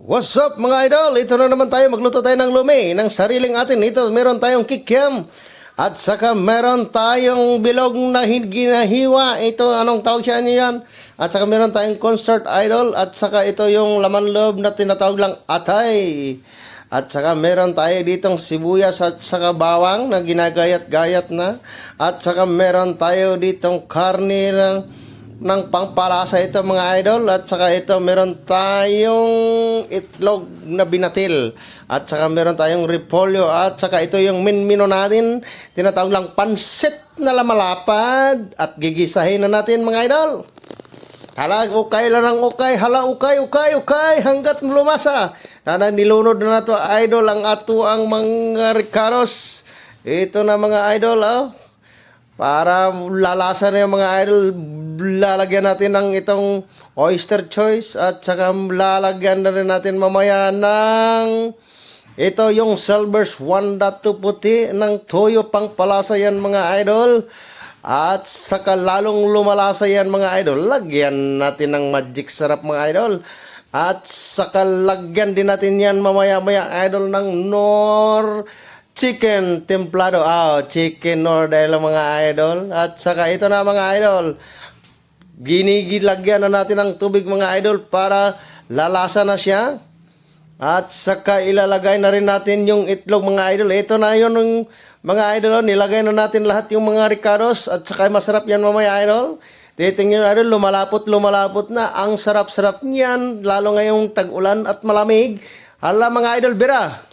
What's up mga idol? Ito na naman tayo, magluto tayo ng lumi ng sariling atin. Ito, meron tayong kikiam at saka meron tayong bilog na ginahiwa. Ito, anong tawag siya niyan? At saka meron tayong concert idol at saka ito yung laman loob na tinatawag lang atay. At saka meron tayo ditong sibuyas at saka bawang na ginagayat-gayat na. At saka meron tayo ditong karne ng pangpalasa ito mga idol. At saka ito meron tayong itlog na binatil. At saka meron tayong repolyo. At saka ito yung minmino natin, tinatawag lang pansit na lamalapad. At gigisahin na natin mga idol. Hala, ukay lang ng ukay. Hala, ukay hanggat lumasa. Nana, nilunod na to idol ang ato ang mga ricaros. Ito na mga idol, oh. Para lalasa na yung mga idol, lalagyan natin ng itong oyster choice at saka lalagyan na rin natin mamaya ng ito yung Silver's 1.2 puti ng toyo pang palasa yan mga idol. At saka lalong lumalasa yan mga idol, lagyan natin ng magic sarap mga idol. At saka lagyan din natin yan mamaya-maya idol ng nor chicken templado. Chicken nor dahil mga idol. At saka ito na mga idol, ginigilagyan na natin ng tubig mga idol para lalasa na siya. At saka ilalagay na rin natin yung itlog mga idol. Ito na yun ng mga idol, nilagay na natin lahat yung mga ricaros at saka masarap yan mamaya idol. Titingnan nyo idol, lumalapot na. Ang sarap-sarap niyan, lalo ngayong tag-ulan at malamig. Hala mga idol, bira!